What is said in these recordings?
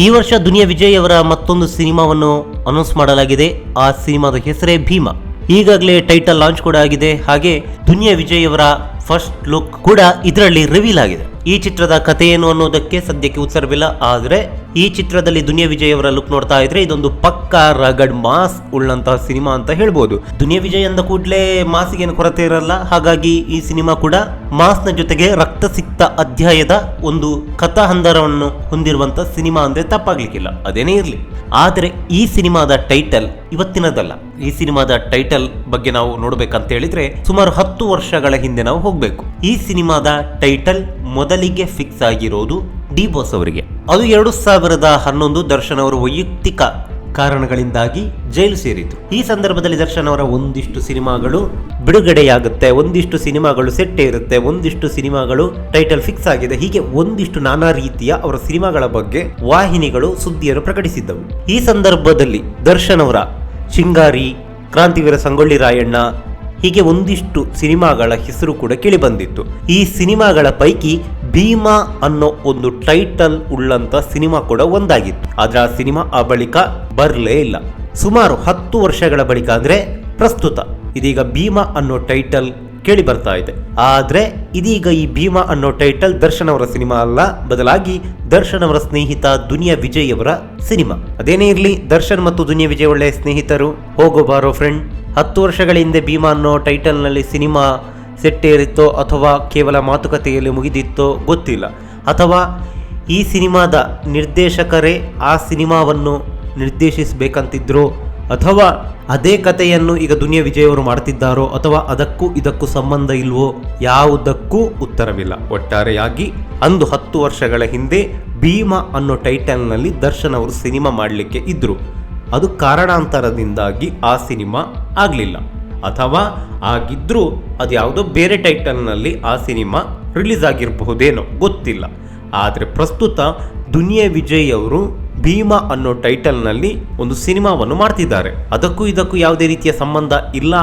ಈ ವರ್ಷ ದುನಿಯಾ ವಿಜಯ್ ಅವರ ಮತ್ತೊಂದು ಸಿನಿಮಾವನ್ನು ಅನೌನ್ಸ್ ಮಾಡಲಾಗಿದೆ. ಆ ಸಿನಿಮಾದ ಹೆಸರೇ ಭೀಮಾ. ಈಗಾಗಲೇ ಟೈಟಲ್ ಲಾಂಚ್ ಕೂಡ ಆಗಿದೆ. ಹಾಗೆ ದುನಿಯಾ ವಿಜಯ್ ಅವರ ಫಸ್ಟ್ ಲುಕ್ ಕೂಡ ಇದರಲ್ಲಿ ರಿವೀಲ್ ಆಗಿದೆ. ಈ ಚಿತ್ರದ ಕಥೆ ಏನು ಅನ್ನೋದಕ್ಕೆ ಸದ್ಯಕ್ಕೆ ಉತ್ತರವಿಲ್ಲ. ಆದರೆ ಈ ಚಿತ್ರದಲ್ಲಿ ದುನಿಯಾ ವಿಜಯ್ ಅವರ ಲುಕ್ ನೋಡ್ತಾ ಇದ್ರೆ ಇದೊಂದು ಪಕ್ಕಾ ರಗಡ್ ಮಾಸ್ ಉಳ್ಳಂತಹ ಸಿನಿಮಾ ಅಂತ ಹೇಳ್ಬೋದು. ದುನಿಯಾ ವಿಜಯ್ ಅಂದ ಕೂಡಲೇ ಮಾಸಿಗೇನು ಕೊರತೆ ಇರಲ್ಲ. ಹಾಗಾಗಿ ಈ ಸಿನಿಮಾ ಕೂಡ ಮಾಸ್ನ ಜೊತೆಗೆ ರಕ್ತಸಿಕ್ತ ಅಧ್ಯಾಯದ ಒಂದು ಕಥಾ ಹಂದರವನ್ನು ಹೊಂದಿರುವಂತ ಸಿನಿಮಾ ಅಂದ್ರೆ ತಪ್ಪಾಗ್ಲಿಕ್ಕಿಲ್ಲ. ಅದೇನೇ ಇರಲಿ, ಆದರೆ ಈ ಸಿನಿಮಾದ ಟೈಟಲ್ ಇವತ್ತಿನದಲ್ಲ. ಈ ಸಿನಿಮಾದ ಟೈಟಲ್ ಬಗ್ಗೆ ನಾವು ನೋಡ್ಬೇಕಂತ ಹೇಳಿದ್ರೆ ಸುಮಾರು 10 ವರ್ಷಗಳ ಹಿಂದೆ ನಾವು ಹೋಗ್ಬೇಕು. ಈ ಸಿನಿಮಾದ ಟೈಟಲ್ ಮೊದಲಿಗೆ ಫಿಕ್ಸ್ ಆಗಿರೋದು ಡಿ ಬಾಸ್ ಅವರಿಗೆ. ಅದು 2011 ದರ್ಶನ್ ಅವರು ವೈಯಕ್ತಿಕ ಕಾರಣಗಳಿಂದಾಗಿ ಜೈಲು ಸೇರಿತು. ಈ ಸಂದರ್ಭದಲ್ಲಿ ದರ್ಶನ್ ಅವರ ಒಂದಿಷ್ಟು ಸಿನಿಮಾಗಳು ಬಿಡುಗಡೆಯಾಗುತ್ತೆ, ಒಂದಿಷ್ಟು ಸಿನಿಮಾಗಳು ಸೆಟ್ ಇರುತ್ತೆ, ಒಂದಿಷ್ಟು ಸಿನಿಮಾಗಳು ಟೈಟಲ್ ಫಿಕ್ಸ್ ಆಗಿದೆ. ಹೀಗೆ ಒಂದಿಷ್ಟು ನಾನಾ ರೀತಿಯ ಅವರ ಸಿನಿಮಾಗಳ ಬಗ್ಗೆ ವಾಹಿನಿಗಳು ಸುದ್ದಿಯನ್ನು ಪ್ರಕಟಿಸಿದ್ದವು. ಈ ಸಂದರ್ಭದಲ್ಲಿ ದರ್ಶನ್ ಅವರ ಚಿಂಗಾರಿ, ಕ್ರಾಂತಿವೀರ ಸಂಗೊಳ್ಳಿ ರಾಯಣ್ಣ ಹೀಗೆ ಒಂದಿಷ್ಟು ಸಿನಿಮಾಗಳ ಹೆಸರು ಕೂಡ ಕೇಳಿ ಬಂದಿತ್ತು. ಈ ಸಿನಿಮಾಗಳ ಪೈಕಿ ಭೀಮಾ ಅನ್ನೋ ಒಂದು ಟೈಟಲ್ ಉಳ್ಳಂತ ಸಿನಿಮಾ ಕೂಡ ಒಂದಾಗಿತ್ತು. ಆದ್ರೆ ಆ ಸಿನಿಮಾ ಆ ಬಳಿಕ ಬರಲೇ ಇಲ್ಲ. ಸುಮಾರು 10 ವರ್ಷಗಳ ಬಳಿಕ ಅಂದ್ರೆ ಪ್ರಸ್ತುತ ಇದೀಗ ಭೀಮಾ ಅನ್ನೋ ಟೈಟಲ್ ಕೇಳಿ ಬರ್ತಾ ಇದೆ. ಆದ್ರೆ ಇದೀಗ ಈ ಭೀಮಾ ಅನ್ನೋ ಟೈಟಲ್ ದರ್ಶನ್ ಅವರ ಸಿನಿಮಾ ಅಲ್ಲ, ಬದಲಾಗಿ ದರ್ಶನ್ ಅವರ ಸ್ನೇಹಿತ ದುನಿಯಾ ವಿಜಯ್ ಅವರ ಸಿನಿಮಾ. ಅದೇನೇ ಇರ್ಲಿ, ದರ್ಶನ್ ಮತ್ತು ದುನಿಯಾ ವಿಜಯ್ ಒಳ್ಳೆಯ ಸ್ನೇಹಿತರು, ಹೋಗೋ ಬಾರೋ ಫ್ರೆಂಡ್. 10 ವರ್ಷಗಳ ಹಿಂದೆ ಭೀಮಾ ಅನ್ನೋ ಟೈಟಲ್ ನಲ್ಲಿ ಸಿನಿಮಾ ಸೆಟ್ ಏರಿತ್ತೋ ಅಥವಾ ಕೇವಲ ಮಾತುಕತೆಯಲ್ಲಿ ಮುಗಿದಿತ್ತೋ ಗೊತ್ತಿಲ್ಲ. ಅಥವಾ ಈ ಸಿನಿಮಾದ ನಿರ್ದೇಶಕರೇ ಆ ಸಿನಿಮಾವನ್ನು ನಿರ್ದೇಶಿಸಬೇಕಂತಿದ್ರು, ಅಥವಾ ಅದೇ ಕಥೆಯನ್ನು ಈಗ ದುನಿಯಾ ವಿಜಯ್ ಅವರು ಮಾಡ್ತಿದ್ದಾರೋ, ಅಥವಾ ಅದಕ್ಕೂ ಇದಕ್ಕೂ ಸಂಬಂಧ ಇಲ್ವೋ, ಯಾವುದಕ್ಕೂ ಉತ್ತರವಿಲ್ಲ. ಒಟ್ಟಾರೆಯಾಗಿ ಅಂದು 10 ವರ್ಷಗಳ ಹಿಂದೆ ಭೀಮಾ ಅನ್ನೋ ಟೈಟಲ್ನಲ್ಲಿ ದರ್ಶನ್ ಅವರು ಸಿನಿಮಾ ಮಾಡಲಿಕ್ಕೆ ಇದ್ರು. ಅದು ಕಾರಣಾಂತರದಿಂದಾಗಿ ಆ ಸಿನಿಮಾ ಆಗಲಿಲ್ಲ, ಅಥವಾ ಆಗಿದ್ರೂ ಅದು ಯಾವುದೋ ಬೇರೆ ಟೈಟಲ್ನಲ್ಲಿ ಆ ಸಿನಿಮಾ ರಿಲೀಸ್ ಆಗಿರಬಹುದೇನೋ ಗೊತ್ತಿಲ್ಲ. ಆದರೆ ಪ್ರಸ್ತುತ ದುನಿಯಾ ವಿಜಯ್ ಅವರು ಭೀಮಾ ಅನ್ನೋ ಟೈಟಲ್ನಲ್ಲಿ ಒಂದು ಸಿನಿಮಾವನ್ನು ಮಾಡ್ತಿದ್ದಾರೆ. ಅದಕ್ಕೂ ಇದಕ್ಕೂ ಯಾವುದೇ ರೀತಿಯ ಸಂಬಂಧ ಇಲ್ಲ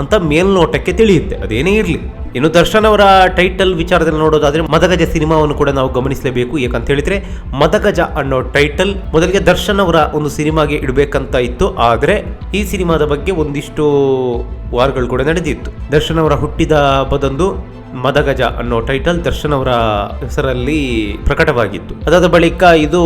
ಅಂತ ಮೇಲ್ನೋಟಕ್ಕೆ ತಿಳಿಯುತ್ತೆ. ಅದೇನೇ ಇರಲಿ, ಇನ್ನು ದರ್ಶನ್ ಅವರ ಟೈಟಲ್ ವಿಚಾರದಲ್ಲಿ ನೋಡೋದಾದ್ರೆ ಮದಗಜ ಸಿನಿಮಾವನ್ನು ಕೂಡ ನಾವು ಗಮನಿಸಲೇಬೇಕು. ಯಾಕಂತ ಹೇಳಿದ್ರೆ ಮದಗಜ ಅನ್ನೋ ಟೈಟಲ್ ಮೊದಲಿಗೆ ದರ್ಶನ್ ಅವರ ಒಂದು ಸಿನಿಮಾಗೆ ಇಡಬೇಕಂತ ಇತ್ತು. ಆದರೆ ಈ ಸಿನಿಮಾದ ಬಗ್ಗೆ ಒಂದಿಷ್ಟು ವಾರಗಳು ಕೂಡ ನಡೆದಿತ್ತು. ದರ್ಶನ್ ಅವರ ಹುಟ್ಟಿದ ಹಬ್ಬದಂದು ಮದಗಜ ಅನ್ನೋ ಟೈಟಲ್ ದರ್ಶನ್ ಅವರ ಹೆಸರಲ್ಲಿ ಪ್ರಕಟವಾಗಿತ್ತು. ಅದಾದ ಬಳಿಕ ಇದು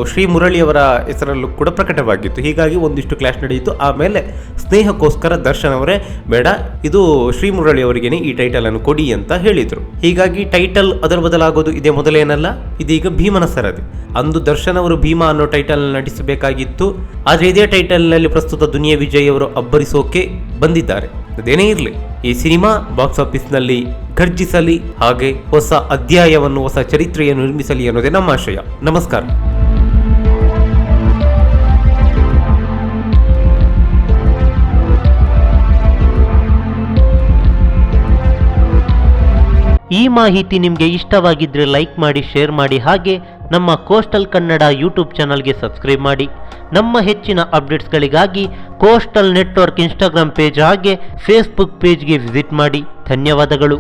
ಶ್ರೀ ಮುರಳಿ ಅವರ ಹೆಸರಲ್ಲೂ ಕೂಡ ಪ್ರಕಟವಾಗಿತ್ತು. ಹೀಗಾಗಿ ಒಂದಿಷ್ಟು ಕ್ಲಾಶ್ ನಡೆಯಿತು. ಆಮೇಲೆ ಸ್ನೇಹಕ್ಕೋಸ್ಕರ ದರ್ಶನ್ ಅವರೇ ಬೇಡ, ಇದು ಶ್ರೀ ಮುರಳಿ ಅವರಿಗೇನೆ ಈ ಟೈಟಲ್ ಅನ್ನು ಕೊಡಿ ಅಂತ ಹೇಳಿದ್ರು. ಹೀಗಾಗಿ ಟೈಟಲ್ ಅದರ ಬದಲಾಗೋದು ಇದೇ ಮೊದಲೇನಲ್ಲ, ಇದೀಗ ಭೀಮನ ಸರದಿ. ಅಂದು ದರ್ಶನ್ ಅವರು ಭೀಮಾ ಅನ್ನೋ ಟೈಟಲ್ ನಟಿಸಬೇಕಾಗಿತ್ತು. ಆದ್ರೆ ಇದೇ ಟೈಟಲ್ ನಲ್ಲಿ ಪ್ರಸ್ತುತ ದುನಿಯಾ ವಿಜಯ್ ಅವರು ಅಬ್ಬರಿಸೋಕೆ ಬಂದಿದ್ದಾರೆ. ಅದೇನೇ ಇರಲಿ, ಈ ಸಿನಿಮಾ ಬಾಕ್ಸ್ ಆಫೀಸ್ ನಲ್ಲಿ ಗರ್ಜಿಸಲಿ, ಹಾಗೆ ಹೊಸ ಅಧ್ಯಾಯವನ್ನು, ಹೊಸ ಚರಿತ್ರೆಯನ್ನು ನಿರ್ಮಿಸಲಿ ಅನ್ನೋದೇ ನಮ್ಮ ಆಶಯ. ನಮಸ್ಕಾರ. ಈ ಮಾಹಿತಿ ನಿಮಗೆ ಇಷ್ಟವಾಗಿದ್ರೆ ಲೈಕ್ ಮಾಡಿ, ಶೇರ್ ಮಾಡಿ, ಹಾಗೆ ನಮ್ಮ ಕೋಸ್ಟಲ್ ಕನ್ನಡ ಯೂಟ್ಯೂಬ್ ಚಾನಲ್ಗೆ ಸಬ್ಸ್ಕ್ರೈಬ್ ಮಾಡಿ. ನಮ್ಮ ಹೆಚ್ಚಿನ ಅಪ್ಡೇಟ್ಸ್ಗಳಿಗಾಗಿ ಕೋಸ್ಟಲ್ ನೆಟ್ವರ್ಕ್ ಇನ್ಸ್ಟಾಗ್ರಾಮ್ ಪೇಜ್ ಹಾಗೆ ಫೇಸ್ಬುಕ್ ಪೇಜ್ಗೆ ವಿಸಿಟ್ ಮಾಡಿ. ಧನ್ಯವಾದಗಳು.